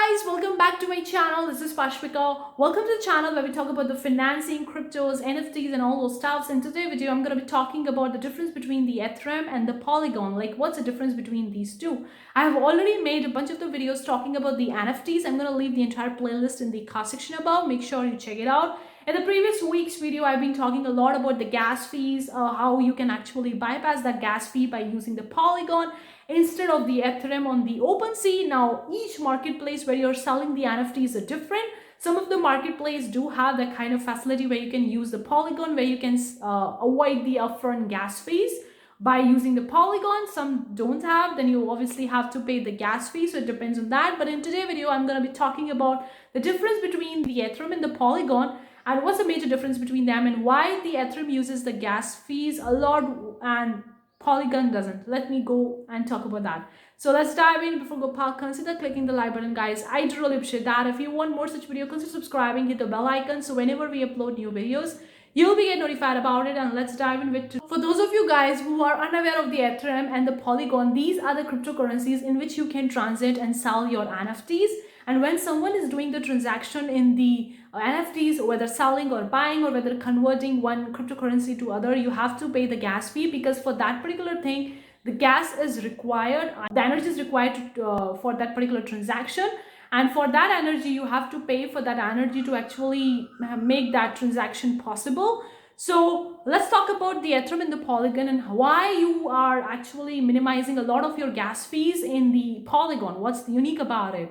Guys, welcome back to my channel. This is Pashvika. Welcome to the channel where we talk about the financing, cryptos, NFTs and all those stuffs. In today's video, I'm going to be talking about the difference between the Ethereum and the Polygon. Like, what's the difference between these two? I have already made a bunch of the videos talking about the NFTs. I'm going to leave the entire playlist in the card section above. Make sure you check it out. In the previous week's video, I've been talking a lot about the gas fees, how you can actually bypass that gas fee by using the Polygon instead of the Ethereum on the OpenSea. Now, each marketplace where you're selling the NFTs are different. Some of the marketplaces do have that kind of facility where you can use the Polygon, where you can avoid the upfront gas fees by using the Polygon. Some don't have, then you obviously have to pay the gas fee, so it depends on that. But in today's video, I'm going to be talking about the difference between the Ethereum and the Polygon, and what's the major difference between them, and why the Ethereum uses the gas fees a lot and Polygon doesn't. Let me go and talk about that. So let's dive in. Before we go, consider clicking the like button, guys. I'd really appreciate that. If you want more such video, consider subscribing, hit the bell icon, so whenever we upload new videos, you'll be get notified about it. And let's dive in with for those of you guys who are unaware of the Ethereum and the Polygon, these are the cryptocurrencies in which you can transit and sell your NFTs. And when someone is doing the transaction in the NFTs, whether selling or buying or whether converting one cryptocurrency to other, you have to pay the gas fee, because for that particular thing, the gas is required, the energy is required to, for that particular transaction. And for that energy, you have to pay for that energy to actually make that transaction possible. So let's talk about the Ethereum and the Polygon and why you are actually minimizing a lot of your gas fees in the Polygon. What's unique about it?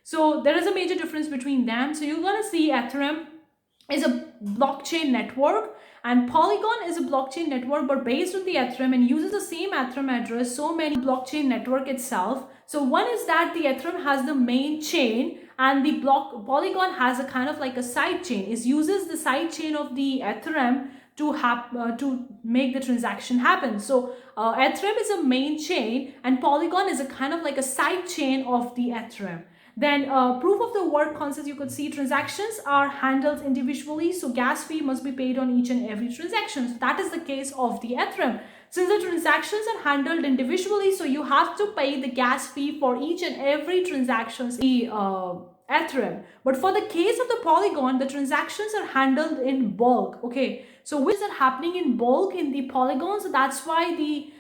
So there is a major difference between them. So you're going to see Ethereum is a blockchain network and Polygon is a blockchain network, but based on the Ethereum and uses the same Ethereum address, so many blockchain network itself. So one is that the Ethereum has the main chain and the Polygon has a kind of like a side chain. It uses the side chain of the Ethereum to make the transaction happen. So Ethereum is a main chain and Polygon is a kind of like a side chain of the Ethereum. Then proof of the work concept, you could see transactions are handled individually, so gas fee must be paid on each and every transaction. So that is the case of the Ethereum. Since the transactions are handled individually, so you have to pay the gas fee for each and every transaction in the Ethereum. But for the case of the Polygon, the transactions are handled in bulk. Okay, so which are happening in bulk in the Polygon, so that's why the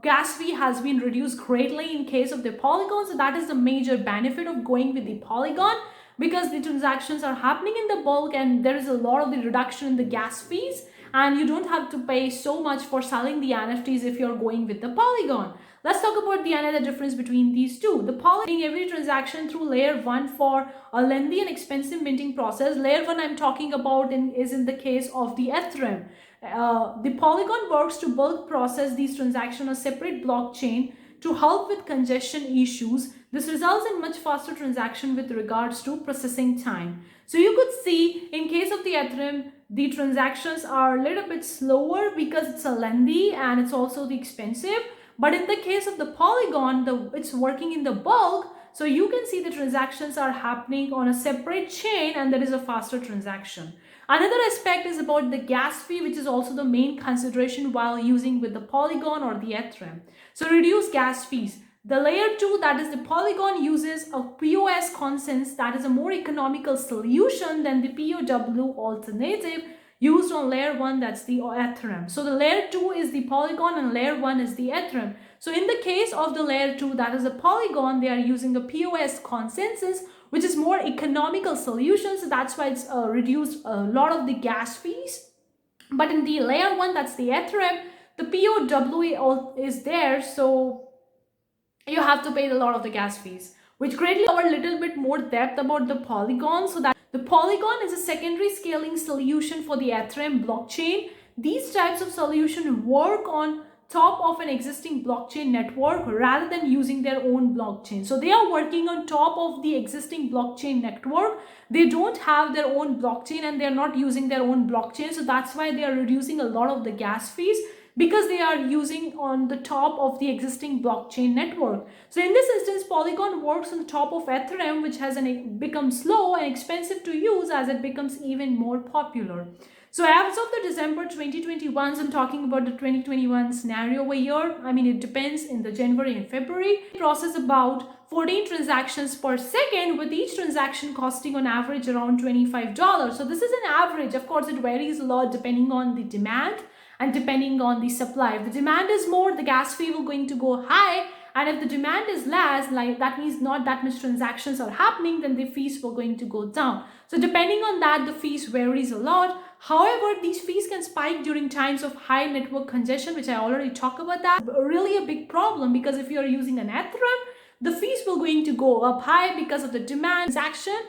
gas fee has been reduced greatly in case of the Polygon. So that is the major benefit of going with the Polygon, because the transactions are happening in the bulk and there is a lot of the reduction in the gas fees, and you don't have to pay so much for selling the NFTs if you're going with the Polygon. Let's talk about the another difference between these two. The Polygon, every transaction through layer 1 for a lengthy and expensive minting process. Layer 1 I'm talking about is in the case of the Ethereum. The Polygon works to bulk process these transactions on a separate blockchain to help with congestion issues. This results in much faster transaction with regards to processing time. So you could see in case of the Ethereum, the transactions are a little bit slower because it's a lengthy and it's also the expensive. But in the case of the Polygon, it's working in the bulk. So you can see the transactions are happening on a separate chain and there is a faster transaction. Another aspect is about the gas fee, which is also the main consideration while using with the Polygon or the Ethereum. So reduce gas fees. The layer 2, that is the Polygon, uses a POS consensus that is a more economical solution than the POW alternative used on layer 1, that's the Ethereum. So the layer 2 is the Polygon and layer 1 is the Ethereum. So in the case of the layer 2, that is the Polygon, they are using a POS consensus, which is more economical solution. So that's why it's reduced a lot of the gas fees. But in the layer 1, that's the Ethereum, the POW is there. So you have to pay a lot of the gas fees, which greatly cover a little bit more depth about the Polygon. So that the Polygon is a secondary scaling solution for the Ethereum blockchain. These types of solutions work on top of an existing blockchain network rather than using their own blockchain. So they are working on top of the existing blockchain network. They don't have their own blockchain and they're not using their own blockchain. So that's why they are reducing a lot of the gas fees, because they are using on the top of the existing blockchain network. So in this instance, Polygon works on the top of Ethereum, which has become slow and expensive to use as it becomes even more popular. So as of the December 2021, so I'm talking about the 2021 scenario over here. I mean, it depends in the January and February. Process about 14 transactions per second, with each transaction costing on average around $25. So this is an average. Of course, it varies a lot depending on the demand and depending on the supply. If the demand is more, the gas fee will going to go high. And if the demand is less, like that means not that much transactions are happening, then the fees will going to go down. So depending on that, the fees varies a lot. However, these fees can spike during times of high network congestion, which I already talked about that. Really a big problem, because if you're using an Ethereum, the fees will going to go up high because of the demand transaction,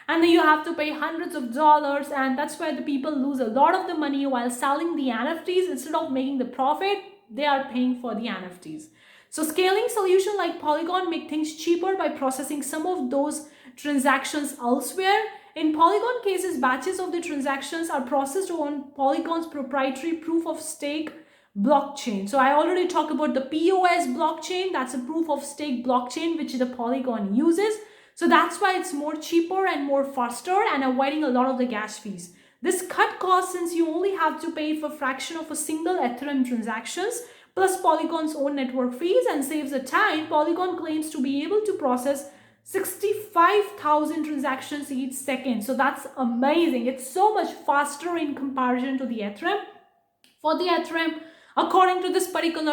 and then you have to pay hundreds of dollars, and that's why the people lose a lot of the money while selling the NFTs. Instead of making the profit, they are paying for the NFTs. So scaling solution like Polygon make things cheaper by processing some of those transactions elsewhere. In Polygon cases, batches of the transactions are processed on Polygon's proprietary proof of stake blockchain. So I already talked about the POS blockchain. That's a proof of stake blockchain which the Polygon uses. So that's why it's more cheaper and more faster and avoiding a lot of the gas fees. This cut costs since you only have to pay for a fraction of a single Ethereum transactions plus Polygon's own network fees, and saves the time. Polygon claims to be able to process 65,000 transactions each second. So that's amazing. It's so much faster in comparison to the Ethereum. For the Ethereum, according to this particular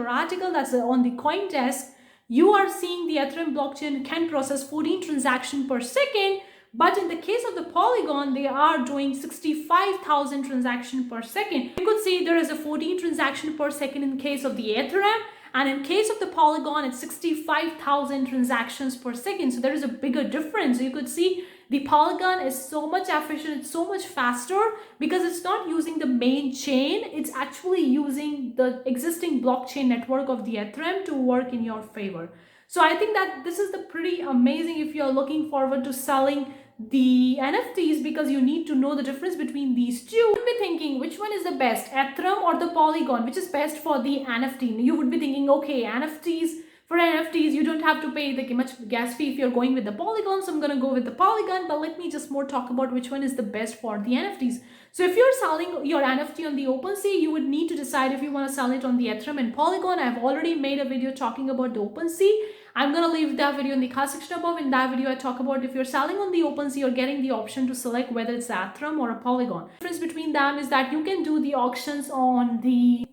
article that's on the CoinDesk, you are seeing the Ethereum blockchain can process 14 transactions per second, but in the case of the Polygon, they are doing 65,000 transactions per second. You could see there is a 14 transactions per second in case of the Ethereum, and in case of the Polygon, it's 65,000 transactions per second. So there is a bigger difference. You could see the Polygon is so much efficient, it's so much faster, because it's not using the main chain. It's actually using the existing blockchain network of the Ethereum to work in your favor. So I think that this is the pretty amazing if you're looking forward to selling the NFTs, because you need to know the difference between these two. You would be thinking, which one is the best, Ethereum or the Polygon? Which is best for the NFT? You would be thinking, okay, for NFTs, you don't have to pay the much gas fee if you're going with the Polygon, so I'm going to go with the Polygon. But let me just more talk about which one is the best for the NFTs. So if you're selling your NFT on the OpenSea, you would need to decide if you want to sell it on the Ethereum and Polygon. I've already made a video talking about the OpenSea. I'm going to leave that video in the card section above. In that video, I talk about if you're selling on the OpenSea, you're getting the option to select whether it's Ethereum or a Polygon. The difference between them is that you can do the auctions on the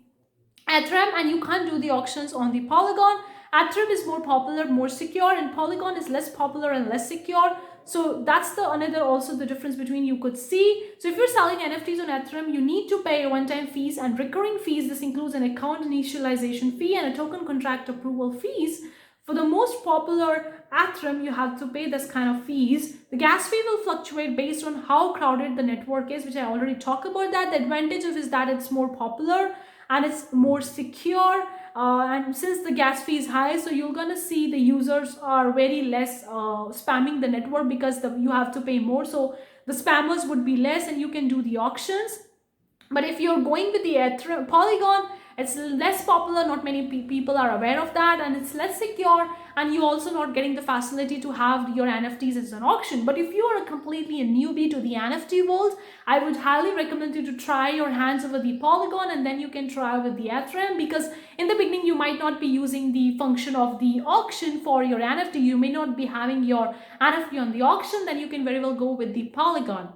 Ethereum and you can't do the auctions on the Polygon. Ethereum is more popular, more secure, and Polygon is less popular and less secure. So that's also the difference between you could see. So if you're selling NFTs on Ethereum, you need to pay one-time fees and recurring fees. This includes an account initialization fee and a token contract approval fees. For the most popular Ethereum, you have to pay this kind of fees. The gas fee will fluctuate based on how crowded the network is, which I already talked about that. The advantage of is that it's more popular and it's more secure. And since the gas fee is high, so you're gonna see the users are very less spamming the network, because you have to pay more. So the spammers would be less and you can do the auctions. But if you're going with the Ethereum Polygon, it's less popular, not many people are aware of that, and it's less secure, and you're also not getting the facility to have your NFTs as an auction. But if you are completely a newbie to the NFT world, I would highly recommend you to try your hands over the Polygon, and then you can try with the Ethereum, because in the beginning you might not be using the function of the auction for your NFT. You may not be having your NFT on the auction, then you can very well go with the Polygon.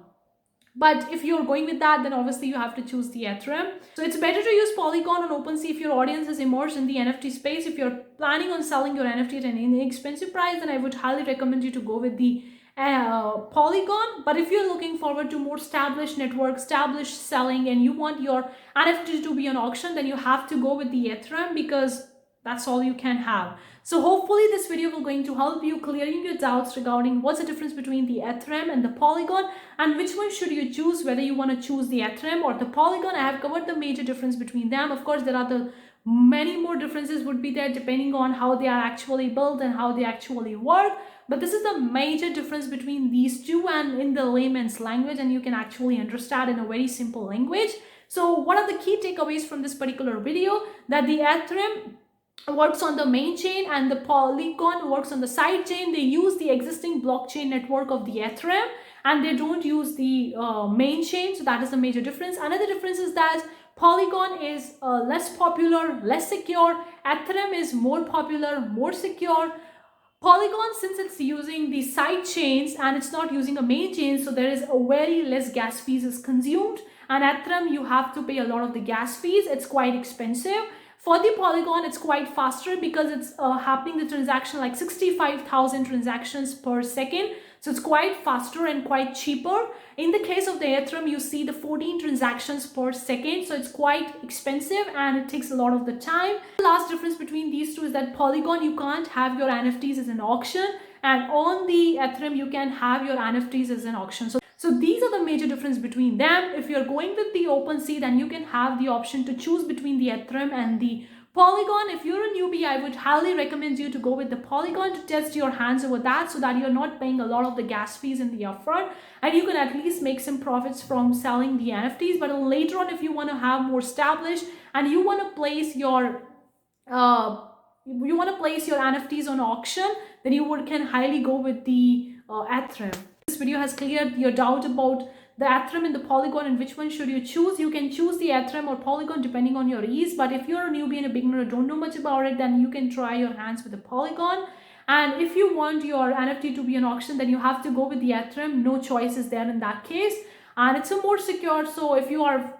But if you're going with that, then obviously you have to choose the Ethereum. So it's better to use Polygon on OpenSea if your audience is immersed in the NFT space. If you're planning on selling your NFT at an inexpensive price, then I would highly recommend you to go with the Polygon. But if you're looking forward to more established network, established selling, and you want your NFT to be on auction, then you have to go with the Ethereum, because that's all you can have. So hopefully this video will going to help you clearing your doubts regarding what's the difference between the Ethereum and the Polygon, and which one should you choose, whether you want to choose the Ethereum or the Polygon. I have covered the major difference between them. Of course, there are the many more differences would be there depending on how they are actually built and how they actually work. But this is the major difference between these two, and in the layman's language, and you can actually understand in a very simple language. So what are the key takeaways from this particular video? That the Ethereum works on the main chain and the Polygon works on the side chain. They use the existing blockchain network of the Ethereum and they don't use the main chain. So that is the major difference. Another difference is that Polygon is less popular, less secure. Ethereum is more popular, more secure. Polygon, since it's using the side chains and it's not using a main chain, so there is a very less gas fees is consumed. And Ethereum, you have to pay a lot of the gas fees. It's quite expensive. For the Polygon, it's quite faster because it's happening the transaction like 65,000 transactions per second. So it's quite faster and quite cheaper. In the case of the Ethereum, you see the 14 transactions per second. So it's quite expensive and it takes a lot of the time. The last difference between these two is that Polygon, you can't have your NFTs as an auction. And on the Ethereum, you can have your NFTs as an auction. So these are the major difference between them. If you're going with the OpenSea, then you can have the option to choose between the Ethereum and the Polygon. If you're a newbie, I would highly recommend you to go with the Polygon to test your hands over that so that you're not paying a lot of the gas fees in the upfront and you can at least make some profits from selling the NFTs. But later on, if you want to have more established and you want to place your NFTs on auction, then you can highly go with the Ethereum. This video has cleared your doubt about the Ethereum and the Polygon and which one should you choose. You can choose the Ethereum or Polygon depending on your ease, but if you're a newbie and a beginner or don't know much about it, then you can try your hands with the Polygon. And if you want your NFT to be an auction, then you have to go with the Ethereum. No choice is there in that case, and it's a more secure. So if you are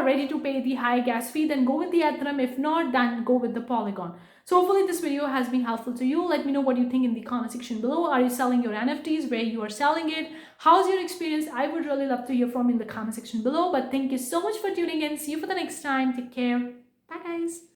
ready to pay the high gas fee, then go with the Ethereum. If not, then go with the Polygon. So hopefully this video has been helpful to you. Let me know what you think in the comment section below. Are you selling your NFTs? Where you are selling it? How's your experience? I would really love to hear from you in the comment section below. But thank you so much for tuning in. See you for the next time. Take care. Bye guys.